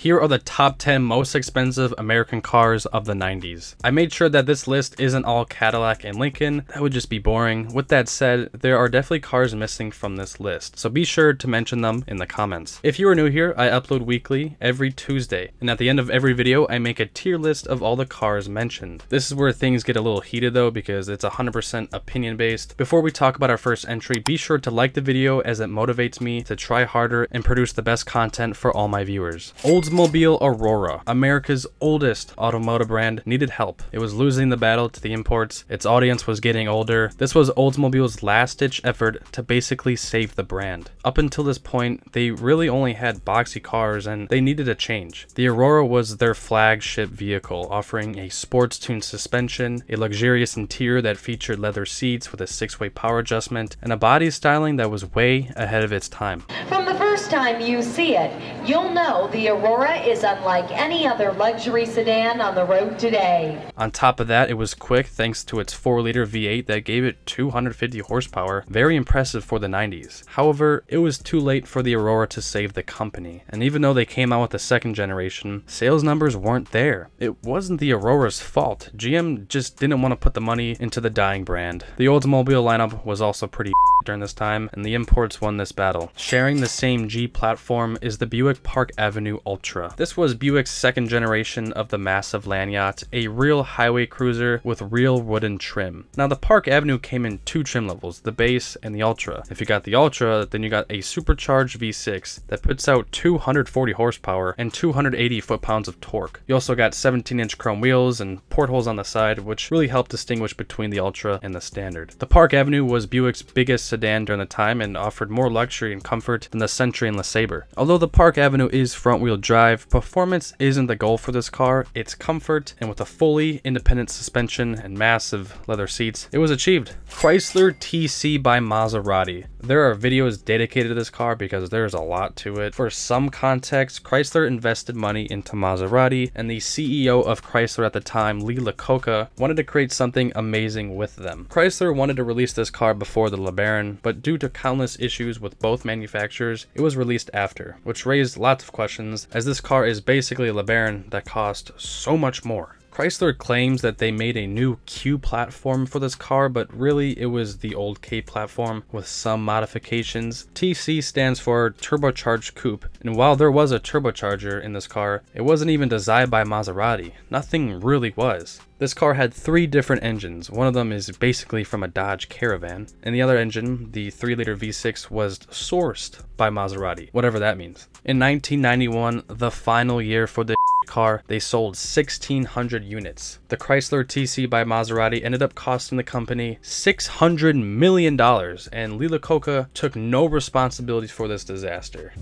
Here are the top 10 most expensive American cars of the 90s. I made sure that this list isn't all Cadillac and Lincoln, that would just be boring. With that said, there are definitely cars missing from this list, so be sure to mention them in the comments. If you are new here, I upload weekly every Tuesday, and at the end of every video, I make a tier list of all the cars mentioned. This is where things get a little heated though, because it's 100% opinion based. Before we talk about our first entry, be sure to like the video as it motivates me to try harder and produce the best content for all my viewers. Oldsmobile Aurora, America's oldest automotive brand, needed help. It was losing the battle to the imports. Its audience was getting older. This was Oldsmobile's last-ditch effort to basically save the brand. Up until this point, they really only had boxy cars and they needed a change. The Aurora was their flagship vehicle, offering a sports-tuned suspension, a luxurious interior that featured leather seats with a 6-way power adjustment, and a body styling that was way ahead of its time. From the first time you see it, you'll know the Aurora is unlike any other luxury sedan on the road today. On top of that, it was quick thanks to its 4-liter V8 that gave it 250 horsepower, very impressive for the 90s. However, it was too late for the Aurora to save the company, and even though they came out with the second generation, sales numbers weren't there. It wasn't the Aurora's fault. GM just didn't want to put the money into the dying brand. The Oldsmobile lineup was also pretty during this time, and the imports won this battle. Sharing the same G platform is the Buick Park Avenue Ultra. This was Buick's second generation of the massive land yacht, a real highway cruiser with real wooden trim. Now the Park Avenue came in 2 trim levels, the base and the Ultra. If you got the Ultra, then you got a supercharged V6 that puts out 240 horsepower and 280 foot-pounds of torque. You also got 17-inch chrome wheels and portholes on the side, which really helped distinguish between the Ultra and the Standard. The Park Avenue was Buick's biggest sedan during the time and offered more luxury and comfort than the Century and LeSabre. Although the Park Avenue is front-wheel drive, performance isn't the goal for this car, it's comfort, and with a fully independent suspension and massive leather seats, it was achieved. Chrysler TC by Maserati. There are videos dedicated to this car because there's a lot to it. For some context, Chrysler invested money into Maserati, and the CEO of Chrysler at the time, Lee Iacocca, wanted to create something amazing with them. Chrysler wanted to release this car before the LeBaron, but due to countless issues with both manufacturers, it was released after, which raised lots of questions, as this car is basically a LeBaron that cost so much more. Chrysler claims that they made a new Q platform for this car, but really it was the old K platform with some modifications. TC stands for turbocharged coupe, and while there was a turbocharger in this car, it wasn't even designed by Maserati. Nothing really was. This car had 3 different engines. One of them is basically from a Dodge Caravan, and the other engine, the 3-liter V6, was sourced by Maserati, whatever that means. In 1991, the final year for the car, they sold 1,600 units. The Chrysler TC by Maserati ended up costing the company $600 million, and Lee Iacocca took no responsibility for this disaster.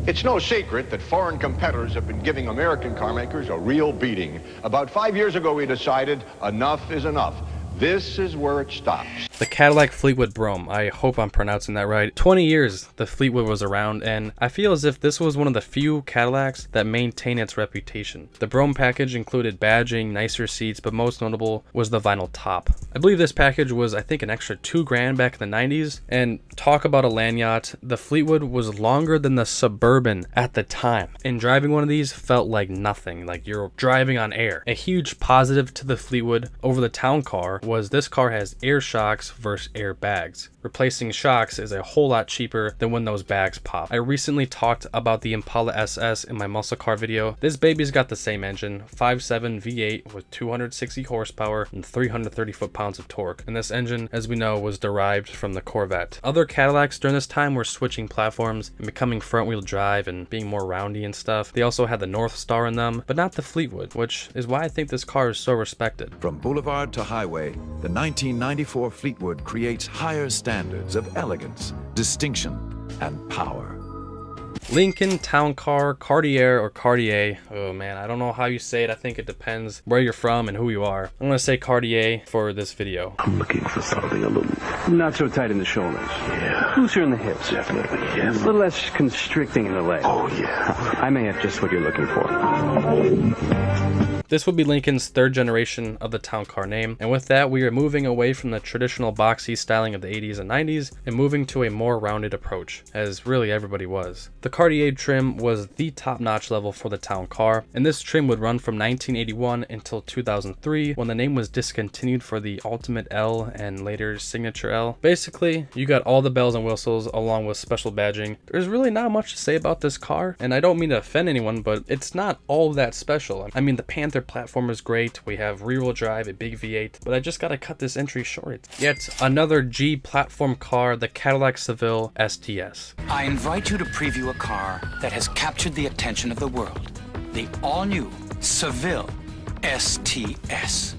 It's no secret that foreign competitors have been giving American car makers a real beating. About 5 years ago, we decided enough is enough. This is where it stops. The Cadillac Fleetwood Brougham, I hope I'm pronouncing that right. 20 years the Fleetwood was around, and I feel as if this was one of the few Cadillacs that maintained its reputation. The Brougham package included badging, nicer seats, but most notable was the vinyl top. I believe this package was, I think, an extra $2,000 back in the 90s, and talk about a land yacht, the Fleetwood was longer than the Suburban at the time, and driving one of these felt like nothing, like you're driving on air. A huge positive to the Fleetwood over the town car was this car has air shocks versus air bags. Replacing shocks is a whole lot cheaper than when those bags pop. I recently talked about the Impala SS in my muscle car video. This baby's got the same engine, 5.7 V8 with 260 horsepower and 330 foot-pounds of torque. And this engine, as we know, was derived from the Corvette. Other Cadillacs during this time were switching platforms and becoming front-wheel drive and being more roundy and stuff. They also had the North Star in them, but not the Fleetwood, which is why I think this car is so respected. From boulevard to highway, the 1994 Fleetwood creates higher standards of elegance, distinction, and power. Lincoln Town Car, Cartier or Cartier. Oh man, I don't know how you say it. I think it depends where you're from and who you are. I'm gonna say Cartier for this video. I'm looking for something a little... Not so tight in the shoulders. Yeah. Looser in the hips. Definitely, yes. A little less constricting in the legs. Oh yeah. I may have just what you're looking for. This would be Lincoln's third generation of the town car name, and with that we are moving away from the traditional boxy styling of the 80s and 90s and moving to a more rounded approach, as really everybody was. The Cartier trim was the top-notch level for the town car, and this trim would run from 1981 until 2003 when the name was discontinued for the Ultimate L and later Signature L. Basically, you got all the bells and whistles along with special badging. There's really not much to say about this car, and I don't mean to offend anyone, but it's not all that special. I mean, the Panther platform is great, we have rear-wheel drive, a big V8, but I just gotta cut this entry short. Yet another G platform car, the Cadillac Seville STS. I invite you to preview a car that has captured the attention of the world. The all-new Seville STS.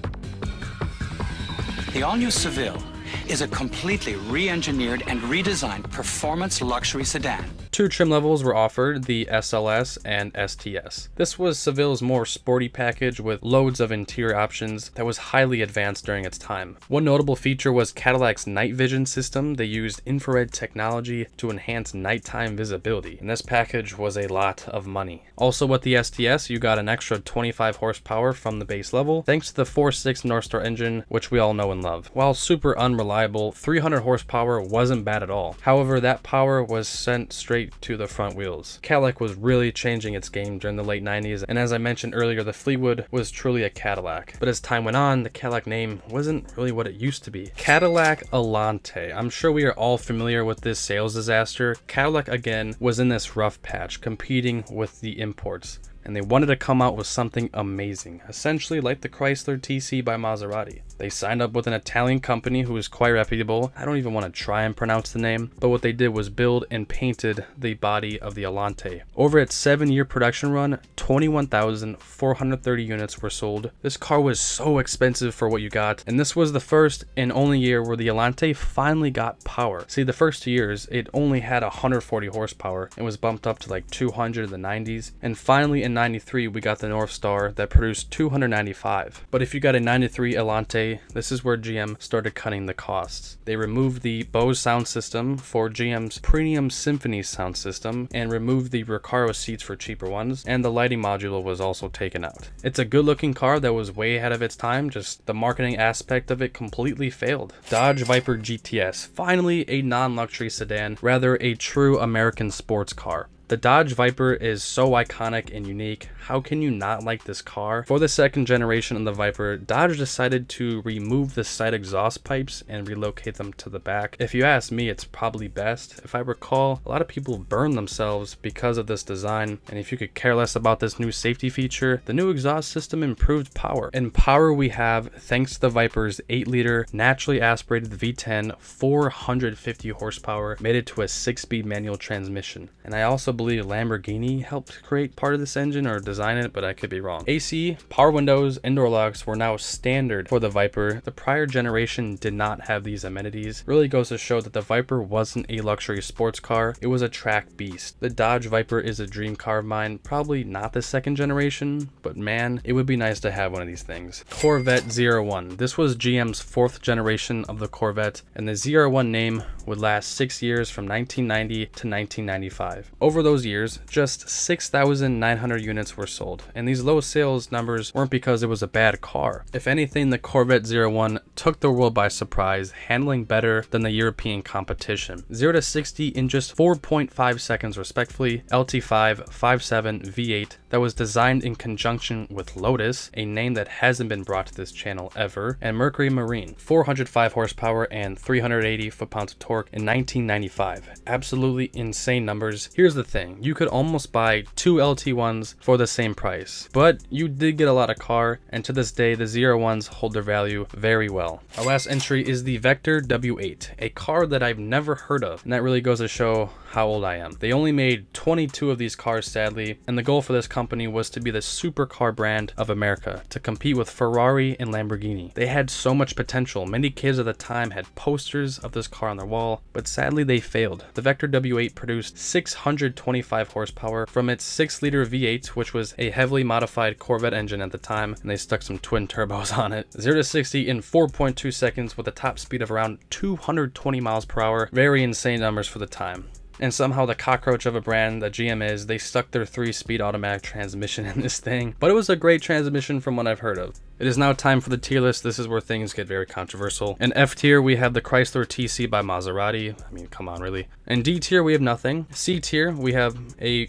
The all-new Seville is a completely re-engineered and redesigned performance luxury sedan. Two trim levels were offered, the SLS and STS. This was Seville's more sporty package with loads of interior options that was highly advanced during its time. One notable feature was Cadillac's night vision system. They used infrared technology to enhance nighttime visibility, and this package was a lot of money. Also with the STS, you got an extra 25 horsepower from the base level, thanks to the 4.6 Northstar engine, which we all know and love. While super unreliable, 300 horsepower wasn't bad at all. However, that power was sent straight to the front wheels. Cadillac was really changing its game during the late 90s, and as I mentioned earlier, the Fleetwood was truly a Cadillac. But as time went on, the Cadillac name wasn't really what it used to be. Cadillac Alante. I'm sure we are all familiar with this sales disaster. Cadillac again was in this rough patch, competing with the imports, and they wanted to come out with something amazing, essentially like the Chrysler TC by Maserati. They signed up with an Italian company who is quite reputable. I don't even want to try and pronounce the name, but what they did was build and painted the body of the Alante. Over its 7-year production run, 21,430 units were sold. This car was so expensive for what you got, and this was the first and only year where the Alante finally got power. See, the first 2 years, it only had 140 horsepower and was bumped up to like 200 in the 90s, and finally in 93 we got the Northstar that produced 295. But if you got a 93 Alante, this is where GM started cutting the costs. They removed the Bose sound system for GM's premium Symphony sound system and removed the Recaro seats for cheaper ones, and the lighting module was also taken out. It's a good looking car that was way ahead of its time, just the marketing aspect of it completely failed. Dodge Viper GTS, finally a non-luxury sedan, rather a true American sports car. The Dodge Viper is so iconic and unique. How can you not like this car? For the second generation of the Viper, Dodge decided to remove the side exhaust pipes and relocate them to the back. If you ask me, it's probably best. If I recall, a lot of people burned themselves because of this design, and if you could care less about this new safety feature, the new exhaust system improved power. And power we have thanks to the Viper's 8-liter naturally aspirated V10, 450 horsepower, made it to a 6-speed manual transmission. And I also believe Lamborghini helped create part of this engine or design it, but I could be wrong. AC, power windows, and door locks were now standard for the Viper. The prior generation did not have these amenities. Really goes to show that the Viper wasn't a luxury sports car, it was a track beast. The Dodge Viper is a dream car of mine, probably not the second generation, but man, it would be nice to have one of these things. Corvette ZR1. This was GM's 4th generation of the Corvette, and the ZR1 name would last 6 years from 1990 to 1995. Over those years, just 6,900 units were sold, and these low sales numbers weren't because it was a bad car. If anything, the Corvette ZR1 took the world by surprise, handling better than the European competition. 0 to 60 in just 4.5 seconds respectively. LT5 5.7 V8 that was designed in conjunction with Lotus, a name that hasn't been brought to this channel ever, and Mercury Marine, 405 horsepower and 380 foot-pounds of torque in 1995. Absolutely insane numbers. Here's the thing, you could almost buy 2 LT1s for the same price, but you did get a lot of car, and to this day the ZR1s hold their value very well. Our last entry is the Vector W8, a car that I've never heard of, and that really goes to show how old I am. They only made 22 of these cars, sadly, and the goal for this company was to be the supercar brand of America, to compete with Ferrari and Lamborghini. They had so much potential. Many kids at the time had posters of this car on their wall, but sadly they failed. The Vector W8 produced 625 horsepower from its 6-liter V8, which was a heavily modified Corvette engine at the time, and they stuck some twin turbos on it. 0 to 60 in 4.2 seconds with a top speed of around 220 miles per hour. Very insane numbers for the time. And somehow the cockroach of a brand that GM is, they stuck their 3-speed automatic transmission in this thing. But it was a great transmission from what I've heard of. It is now time for the tier list. This is where things get very controversial. In F tier, we have the Chrysler TC by Maserati. I mean, come on, really. In D tier, we have nothing. C tier, we have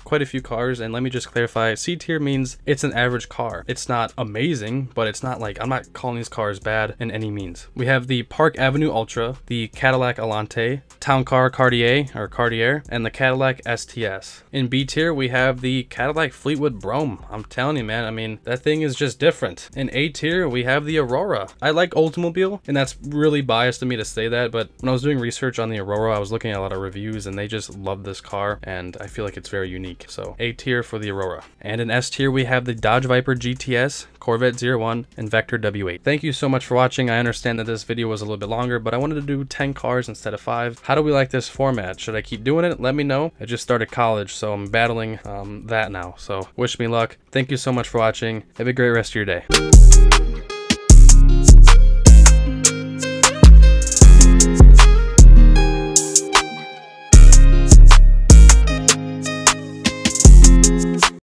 quite a few cars, and let me just clarify, C tier means it's an average car. It's not amazing, but it's not like, I'm not calling these cars bad in any means. We have the Park Avenue Ultra, the Cadillac Alante, Town Car Cartier, and the Cadillac STS. In B tier, we have the Cadillac Fleetwood Brougham. I'm telling you, man, I mean, that thing is just different. In A tier, we have the Aurora. I like Oldsmobile, and that's really biased of me to say that, but when I was doing research on the Aurora, I was looking at a lot of reviews, and they just love this car, and I feel like it's very unique. So A tier for the Aurora. And in S tier, we have the Dodge Viper GTS, Corvette 01, and Vector W8. Thank you so much for watching. I understand that this video was a little bit longer, but I wanted to do 10 cars instead of 5. How do we like this format? Should I keep doing it? Let me know. I just started college, so I'm battling that now. So wish me luck. Thank you so much for watching. Have a great rest of your day.